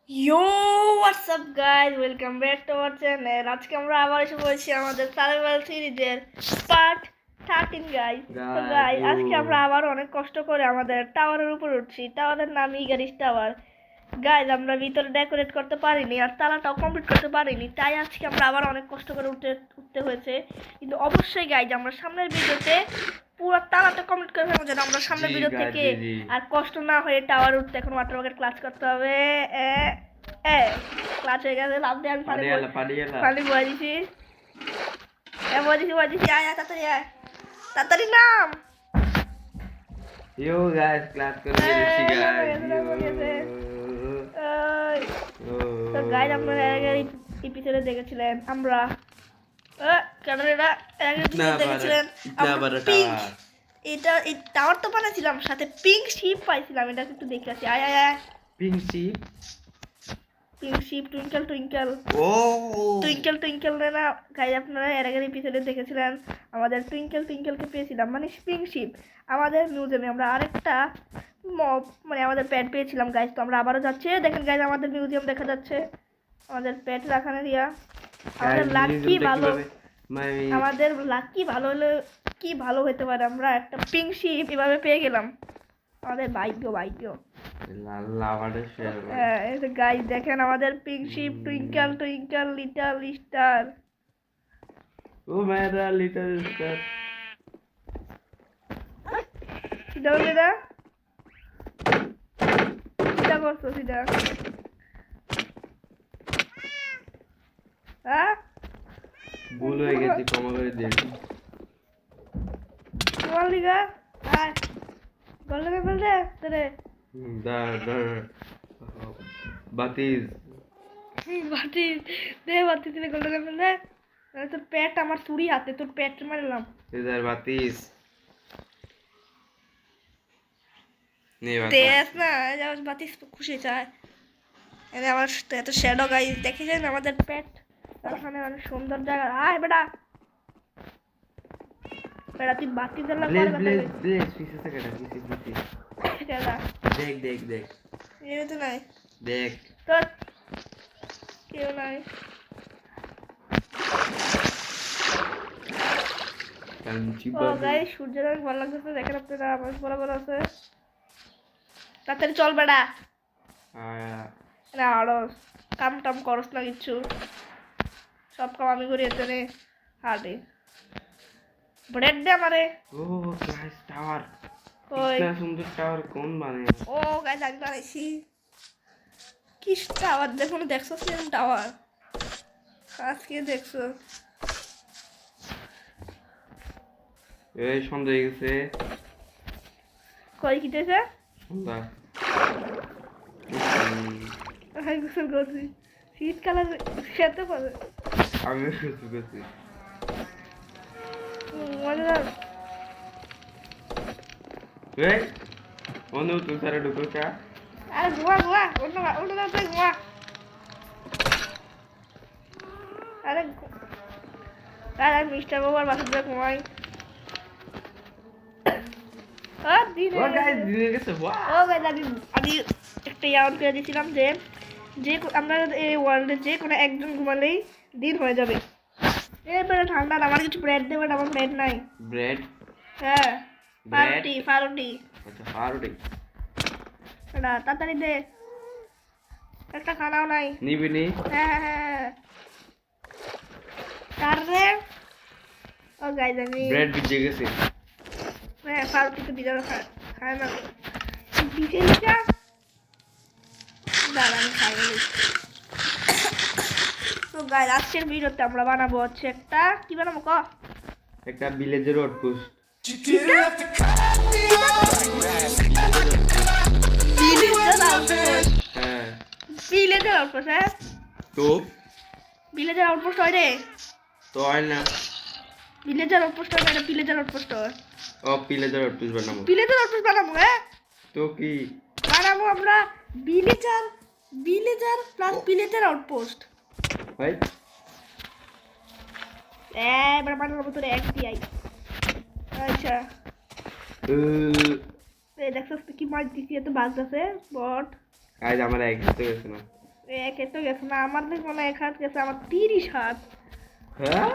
Yo WhatsApp guys, welcome back to our channel. আজকে আমরা আবার এসে বলছি আমাদের সার্ভাইভাল সিরিজের পার্ট 13 গাইজ। তো গাইজ আজকে আমরা আবার অনেক কষ্ট করে আমাদের টাওয়ারের উপর উঠছি। টাওয়ারের নাম ইগারিস টাওয়ার। গাইজ আমরা ভিতরে ডেকোরেট করতে পারিনি আর তালাটাও কমপ্লিট করতে পারিনি, তাই আজকে আমরা আবার অনেক কষ্ট করে উঠতে হয়েছে। কিন্তু অবশ্যই গাইজ আমরা সামনের ভিডিওতে পুরো তালাটা কমপ্লিট করে ফেলবো, যেন আমরা সামনের ভিডিও থেকে আর কষ্ট না হয়ে টাওয়ার উঠতে এখন ওয়াটার বাকেট ক্লাচ করতে হবে। ক্লাচ হয়ে গেছে, লাভ দিয়ে আমি পানি বয়ে দিছি। আয় তাড়াতাড়ি আয়, তাড়াতাড়ি নাম। Yo guys, class করে দিয়েছি guys. তো গাইজ আপনারা এপিসোডে দেখেছিলেন আমরা দেখেছিলেন এটা এই টাওয়ার তো বানাইছিলাম, সাথে পিঙ্ক শিপ পাইছিলাম। এটা একটু দেখে আসি। আয় আয় আয়, pink sheep twinkle twinkle twinkle না গাইজ, আপনারা এর আগের এপিসোডে দেখেছিলেন আমাদের টুইঙ্কেলকে পেয়েছিলাম, মানে পিঙ্ক শিপ। আমাদের মিউজিয়ামে আমরা আরেকটা মানে আমাদের প্যাট পেয়েছিলাম গাইজ। তো আমরা আবারও যাচ্ছি। দেখেন গাইজ আমাদের মিউজিয়াম দেখা যাচ্ছে, আমাদের প্যাট রাখানো দিয়া। আমাদের লাকি ভালো, আমাদের লাকি ভালো হলে কি ভালো হতে পারে, আমরা একটা পিঙ্ক শিপ এভাবে পেয়ে গেলাম। আমাদের ভাগ্য গাইজ দেখেন আমাদের pink sheep twinkle little star. ও মেরা লিটল স্টার। সিধা বলে না, সিধা করছো সিধা। হ্যাঁ ভুল হয়ে গেছে, ক্ষমা করে দিয়েছি। তোমার লিগা আয় বললে বললে তোরে বাতিস বাতিস দিলে গোল্ডেন বললে তোর পেট আমার চুরি হাতে, তোর পেট মারলাম। বাতিস না বাতিস খুশি চায়। আমার এত শ্যাডো গাইজ দেখেছেন আমাদের পেট ওখানে অনেক সুন্দর জায়গা। আয় বেটা বেটা তুই বাতি জ্বালা দেখ তো নাই, দেখ তোর কেউ নাই। সূর্যের অনেক ভালো লাগতেছে, দেখেন আপনারা আমার বরাবর আছে। তাড়াতাড়ি চল বেটা, আরো কাম টাম করস না কিচ্ছু, সব কাম আমি করি। এতে হাটে ব্রেড দে আমারে। ও গাইস টাওয়ার, ইতনা সুন্দর টাওয়ার কোন বানায়? ও গাইস আমি বানাইছি। কি টাওয়ার দেখুন, দেখছো সেম টাওয়ার আজকে দেখছো। এই সন্ধ্যা হয়ে গেছে। কই কিতেছে সন্ধ্যা আমি গোসল করছি, শীতকালে খেতে পারে। আমি গোসল করছি। মজাদার। এই অনু তুই সারা ঢুকো কা? আরে ঘুমা অন্য রাতে ঘুমা। আরে আরে মিস্টার বাবার বাসাতে ঘুমাই। আমি একটা ইয়াদ করে দিয়েছিলাম যে আমরা এই ওয়ার্ল্ডে যে কোনো একজন ঘুমালেই দিন হয়ে যাবে। এবারে ঠান্ডা, আমার কিছু ব্রেড দেবে, আমার ব্রেড নাই। ব্রেড? হ্যাঁ পাউরুটি। আচ্ছা পাউরুটি না তাড়াতাড়ি দে, একটা খানাও নাই। নিবি নি? হ্যাঁ তারপরে ও গাইজ আমি ব্রেড ভিজে গেছে। হ্যাঁ পাউরুটি তো ভিজানো খায় না, ভিজে ভিজা দাঁড়া আমি খাই। তো গাইজ আজকের ভিডিওতে আমরা বানাবো হচ্ছে একটা কি বানাবো একটা ভিলেজের আউটপোস্ট। ভিলেজের আউটপোস্ট হ্যাঁ তো ভিলেজের আউটপোস্ট হয় রে, তো হয় না ভিলেজের আউটপোস্ট হয় না, ভিলেজের আউটপোস্ট হয়। ও ভিলেজের আউটপোস্ট বানাবো। ভিলেজের আউটপোস্ট বানাবো হ্যাঁ। তো কি বানাবো আমরা? ভিলেজার প্লাস ভিলেজের আউটপোস্ট। ভাই এবার বানাবো তোর এফবিআই। আচ্ছা দেখছস কি মাছ দিছি, এত বাজ আছে বট। আজ আমার এক হাতে গেছে না। একে তো গেছে না, আমার দেখো না 1 হাত গেছে, আমার 30 হাত। হ্যাঁ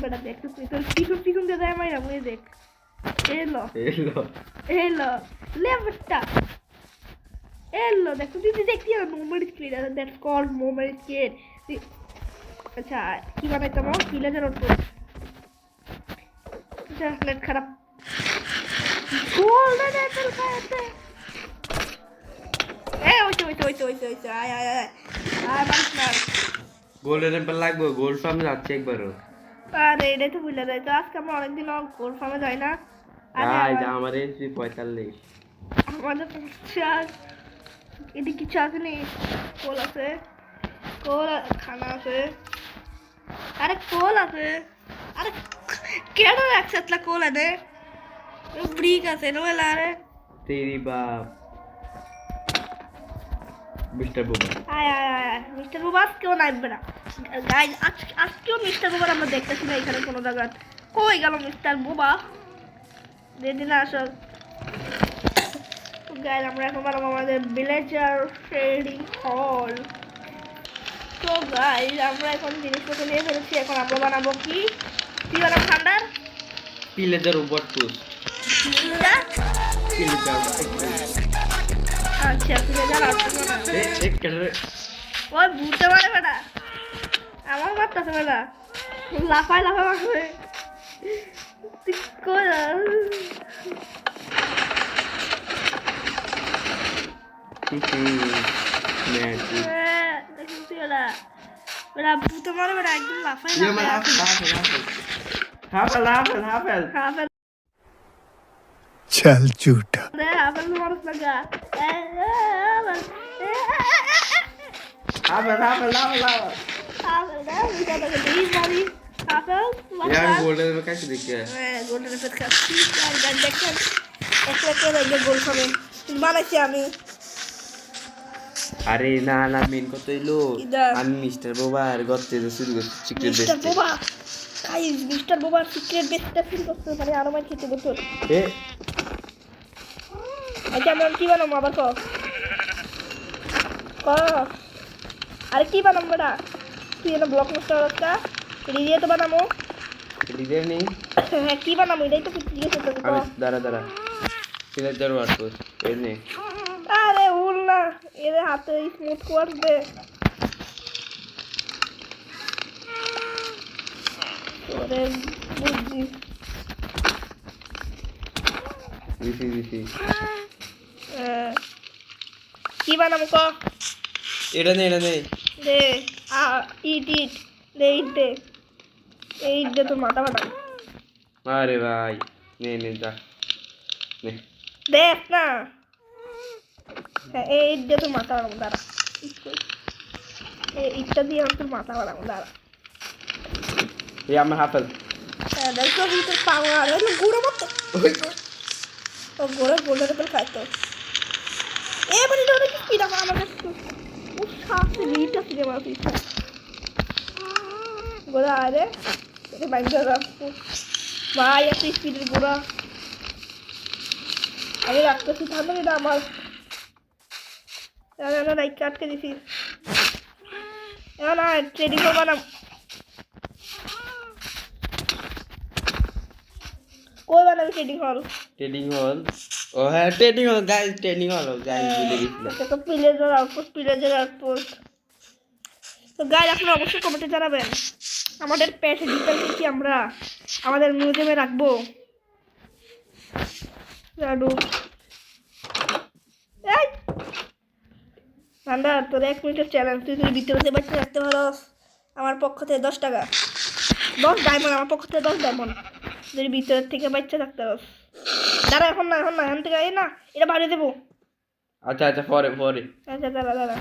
বেটা দেখ তুই তোর পিছন পিছন দিয়ে যায় মাইরা মুই দেখ। এলো এলো এলো লেফটটা এলো দেখ তুই দেখতি আর moment create, that's called moment create. আচ্ছা কি বানাইতাম ভিলেজের অটো নেট খারাপ গোল্ডেন অ্যাপেল খাইতে। ওইতে আয় আয় আয় আয় মারিস না। গোল্ডেন অ্যাপেল লাগবে, গোল্ড ফার্মে যাচ্ছে একবারও। আরে এটাই তো ভুলে যাই তো, আজকে আমরা অনেকদিন গোল্ড ফার্মে যাই না। আমার এসপি 45। আমাদের চাষ এদিকে কিছু আছে নি, কোল আছে, কোল খানা আছে, আরে কোল আছে, আরে কেন রাখছে এতলা কোল আছে, ব্রিক আছে নোয়েলা আরে তেরি বাপ মিস্টার বুবা। আয় আয় আয় আয় মিস্টার বুবা কেউ নাইবে না গাইজ, আজকেও মিস্টার বুবার আমরা দেখতেছি না এখানে কোনো জায়গায়। কই গেল মিস্টার বুবা, যেদিন আসক গাইজ। আমরা এখন বানাবো আমাদের ভিলেজার ট্রেডিং হল। তো গাইজ আমরা এখন জিনিসপত্র নিয়ে ফেলেছি, এখন আমরা বানাবো কি বানাবো ঠান্ডার পিলেজার রোবট পোস্ট। পিলেজার আচ্ছা ভিলেজার আর না এক কারে ওই ভূতে মারে বেটা, আমার মারতেছে বেটা, লাফায় মারবে তুই কই ম্যাজিক। দেখুন তুই বেটা ভূতে মারে বেটা, একদম লাফায় ये मैं हाफल হাফেল चल झूठा রে হাফেল মারস লাগা हाफल হাফেল রে বিটা তোকে দিই মারি হাফেল यार गोल्डन में कैसे दिख गया গোল্ডেন এফেক্ট খাচ্ছি আর গান দেখেন একটা একটা লাগে গোল খাবে বানাইছি আমি। अरे ना ना मेन को तो लो इधर। हम मिस्टर बोबा আর গতে তো শুরু করতে চিকেন মিস্টার বেস্ট বোবা গাইস, মিস্টার বোবার সিক্রেট বেস্টটা ফিল করতে পারে, আরো মার খেতে বলতো। এ আচ্ছা আমরা কি বানাবো আবার ক আরে কি বানাবো বেটা, তুই এটা ব্লক মাস্টার একটা রিজিয়ে তো বানাবো। লিডার নেই হ্যাঁ কি বানাবো এটাই তো জিজ্ঞেস করতে আমি দাঁড়া পিলেজার রোবট পোস্ট এর নে আরে উল না এর হাতে স্মুথ করবে ওরে বুঝছি। দিছি কি বানাবো ক এটা নে দে ইট দে ইট দে ইট দে তোর মাথা বানাবো আরে ভাই নে যা নে দেখ না, হ্যাঁ এই ইট দিয়ে তোর মাথা বানাবো দাঁড়া, এই ইটটা দিয়ে আমি তোর মাথা বানাবো দাঁড়া। এই আমার হাফেল হ্যাঁ দেখো তোর পাওয়া আর গুঁড়ো মতো ও গোড়া গোল্ডেন অ্যাপেল খাইতো এবারে ওটা কি কি দাম আমার কাছে ও সাথে লিটা ছিল আমার পিছা গোড়া আরে এটা বাইরে রাখবো ভাই এত স্পিডের গোড়া আমি রাখতেছি থাকবে এটা আমার রাইট আটকে দিছি না ট্রেডিং করবো না কই বানাবি ট্রেডিং হল ও হ্যাঁ ট্রেডিং হল গাইস ভুলে গেছিলাম এটা তো প্লেজার আউটপোস্ট। তো গাইস আপনারা অবশ্যই কমেন্টে জানাবেন আমাদের পেট ডিটেইলস কি আমরা আমাদের মিউজিয়ামে রাখবো। রাডু এই ঠান্ডা তোর 1 মিনিটের চ্যালেঞ্জ, তুই ভিতরে বাচ্চা রাখতে পারস আমার পক্ষ থেকে 10 টাকা 10 ডায়মন্ড, আমার পক্ষ থেকে 10 ডায়মন্ড যদি ভিতরের থেকে বাচ্চা থাকতে পারস। দাঁড়া এখন না এখান থেকে এই না এটা বাড়ি দেবো। আচ্ছা পরে আচ্ছা দাঁড়া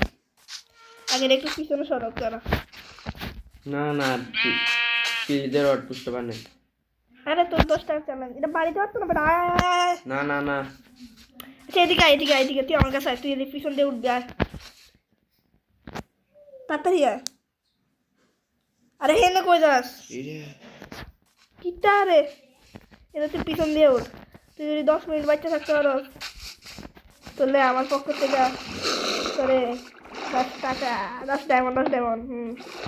আগে একটু পিছনে সরক দাঁড়া। না পিলেজার রোবট পোস্ট বানাই আরে তোর 10 টাকা চ্যালেঞ্জ এটা বাড়িতে পারতো না না আচ্ছা এদিকে তুই আমার কাছে আয়, তুই এদিকে পিছন দিয়ে উঠবি আয় তাড়াতাড়ি আয়। আরে হেনে কই যাস কিটা রে, এটা তুই পিছন দিয়ে উঠ, তুই যদি 10 মিনিট বাচ্চা থাকতে পারো তাহলে আমার পক্ষ থেকে করে 10 টাকা 10 ডায়মন্ড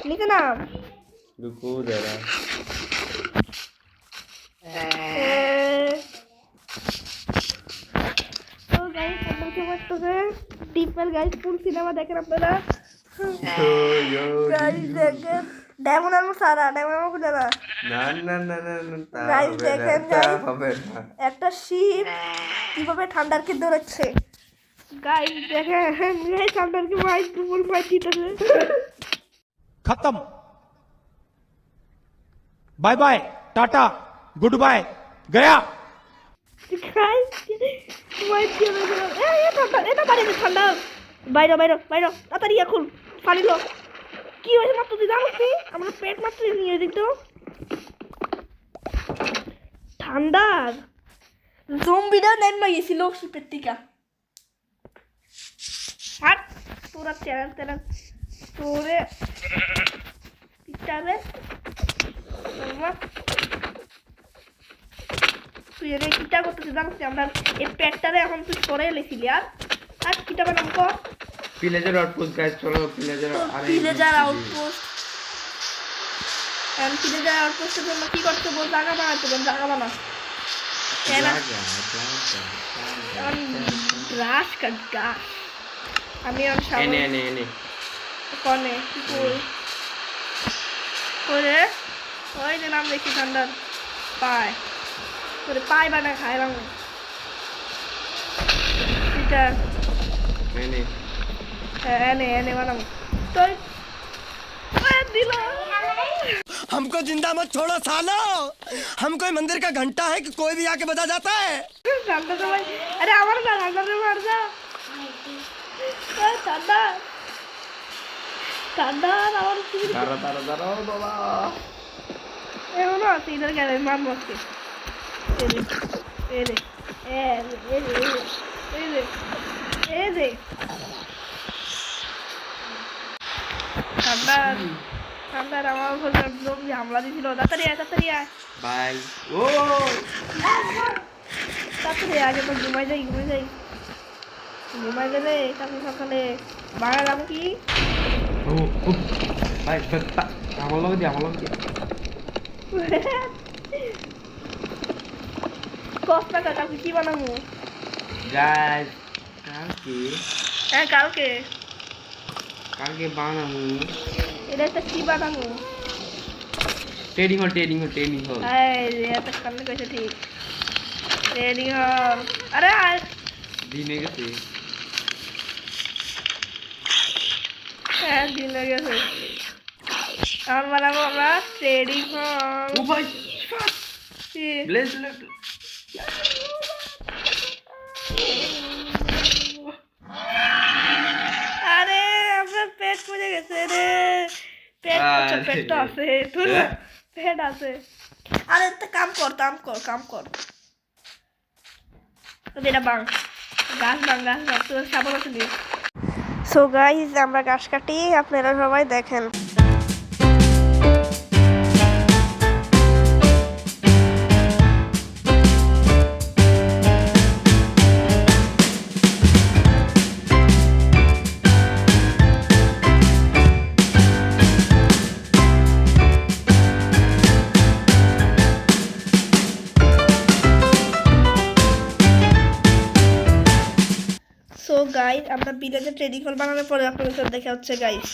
নিচে নাম रुको जरा তো গাইস আমরা কি করতেছে ডিপেল গাইস ফুল সিনেমা দেখেন আপনারা গাইস দেখেন ডায়মন্ড আর সারা ডায়মন্ড আর জানা না না না না না গাইস দেখেন গাইস একটা শিপ কিভাবে ঠান্ডারকে ধরেছে গাইস দেখেন গাইস ঠান্ডারকে ভাই ফুল ফাইট দিতেছে खत्म बाय बाय टाटा गुड बाय गया গাইস ভাই কি হলো এটা পারে ঠান্ডা বাইরে তাড়াতাড়ি এখন পানি লো কি হয়েছে মাত্র তুই জানিস নি আমরা পেট মাত্র নিয়ে দিত ঠান্ডার জম্বিরা নেন না গেছিল শিপের টিকা হাট তোরা চ্যানেল তোরে পিটারে তুই এর কিটা করতেছিস জানিস আমরা এই পেটটারে এখন তুই সরে এলেছিলি আর কিটা বানাম কর पिलेजर आउटपोस्ट गाइस चलो पिलेजर ভিলেজার আউটপোস্ট ভিলেজার আউটপোস্টের জন্য কি করতে বল জায়গা বানাতে বল জায়গা বানা গ্রাস কাট গাছ আমি আর সামনে এনে কোনে কি করে ওই যে নাম দেখি ঠান্ডার পায় করে পায় বানা খায় রঙ এটা এনে বানাবো তো दिलो हमको जिंदा मत छोड़ो सालो हम कोई मंदिर का घंटा है कि कोई भी आके बजा जाता है ঠান্ডা তো ভাই আরে আমার না ঠান্ডা রে মার যা ঠান্ডা আমার কি তারা ও বাবা এমন আছে ইধার গেলে মান মস্তি এ ঠান্ডার আমার উপর জমি হামলা দিছিল তাড়াতাড়ি আয় বাই ও তাড়াতাড়ি আগে তো ঘুমাই যাই ঘুমাই গেলে তারপর সকালে বানালাম কি ও ভাই আমার লগে দি কষ্টা কাটা কি বানাবো গাইস কালকে বানাবো এটা একটা কি বানাবো ট্রেডিং হল এটা সামনে কইছে ঠিক ট্রেডিং হল আরে দিনে গেছে দিনে গেছে আমার বানাবো আমরা ট্রেডিং হল ও ভাই ব্লেজ আরে আমার পেট পুড়ে গেছে রে পেট আছে তোর পেট আছে আরে একটা কাম কর এটা গাছ তোর সাবল আছে নি সো গাইস আমরা গাছ কাটি আপনারা সবাই দেখেন সো গাইস আমরা ভিলেজে ট্রেডিং হল বানানোর পরে আপনাদের সাথে দেখা হচ্ছে গাইস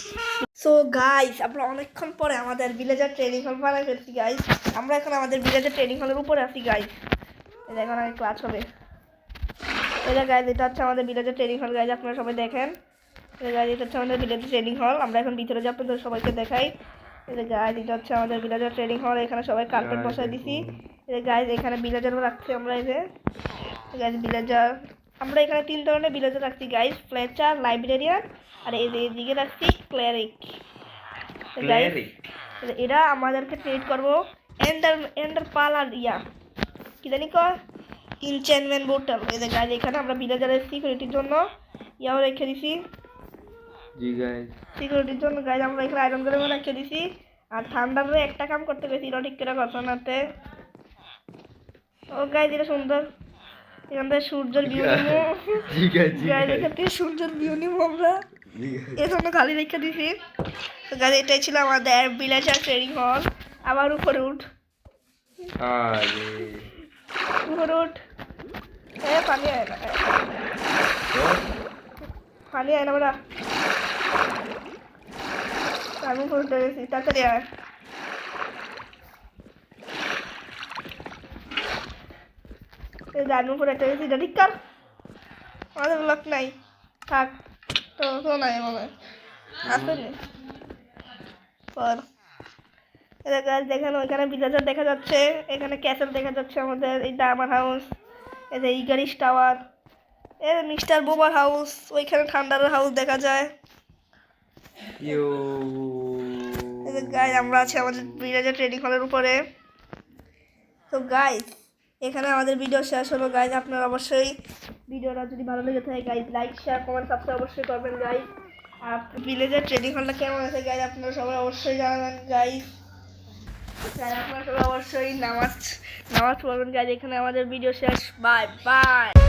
সো গাইস আমরা অনেকক্ষণ পরে আমাদের ভিলেজের ট্রেডিং হল বানাই ফেলছি গাইস আমরা এখন আমাদের ভিলেজের ট্রেডিং হলের উপরে আছি গাইস এই দেখুন আমি ক্লাস হবে এই যে গাইস এটা হচ্ছে আমাদের ভিলেজের ট্রেডিং হল গাইস আপনারা সবাই দেখেন এই গাইস এটা হচ্ছে আমাদের ভিলেজের ট্রেডিং হল আমরা এখন ভিতরে যাব আপনাদের সবাইকে দেখাই এই যে গাইস এটা হচ্ছে আমাদের ভিলেজের ট্রেডিং হল এখানে সবাই কার্পেট বসাই দিছি এই যে গাইস এখানে ভিলেজার রাখছি আমরা এই যে গাইস ভিলেজার আমরা এখানে তিন ধরনের ভিলেজার রাখছি গাইস ফ্লেচার লাইব্রেরিয়ান আর এইদিকে রাখছি ক্লেরিক এরা আমাদেরকে ট্রেড করবো এন্ডার পাল আর কি জানি কয় ইনচেনমেন্ট বোটল এই যে গাইস এখানে আমরা ভিলেজারের সিকিউরিটির জন্য ইয়াও রেখে দিছি জি গাইস সিকিউরিটির জন্য গাইস আমরা এখানে আয়রন করে রেখে দিছি আর ঠান্ডারে একটা কাম করতে গেছি এটা ঠিক করে ঘটনাতে ও গাইস এটা সুন্দর এখান থেকে সূর্যের ভিউ নিবো ঠিক আছে গাইজ এখান থেকে সূর্যের ভিউ নিবো আমরা এর জন্য খালি রেখে দিছি তো গাইজ এটাই ছিল আমাদের ভিলেজার ট্রেনিং হল আবার উপরে উঠ আরে উপরে উঠ পানি আয় না পানি আয় না বড়া আমি উপরে উঠে গেছি তাড়াতাড়ি আয় জানুন করে একটা গেছি এটা ঠিক কর আমাদের ব্লক নাই থাক তো তো নাই মনে আসেনি পর এটা গাছ দেখেন ওইখানে ভিলেজার দেখা যাচ্ছে এখানে ক্যাসেল দেখা যাচ্ছে আমাদের এইটা আমার হাউস এটা ইগারিশ টাওয়ার এর মিস্টার বোবার হাউস ওইখানে ঠান্ডার হাউস দেখা যায় ইউ গাইজ আমরা আছি আমাদের ভিলেজার ট্রেনিং হলের উপরে তো গাইজ এখানে আমাদের ভিডিও শেষ হলো গাইজ আপনারা অবশ্যই ভিডিওটা যদি ভালো লেগে থাকে guys like share comment subscribe অবশ্যই করবেন গাইজ আর ভিলেজার ট্রেনিং হলটা কেমন আছে গাইজ আপনারা সবাই অবশ্যই জানাবেন গাইজ আপনারা সবাই অবশ্যই নামাজ পড়বেন গাইজ এখানে আমাদের ভিডিও শেষ বাই বাই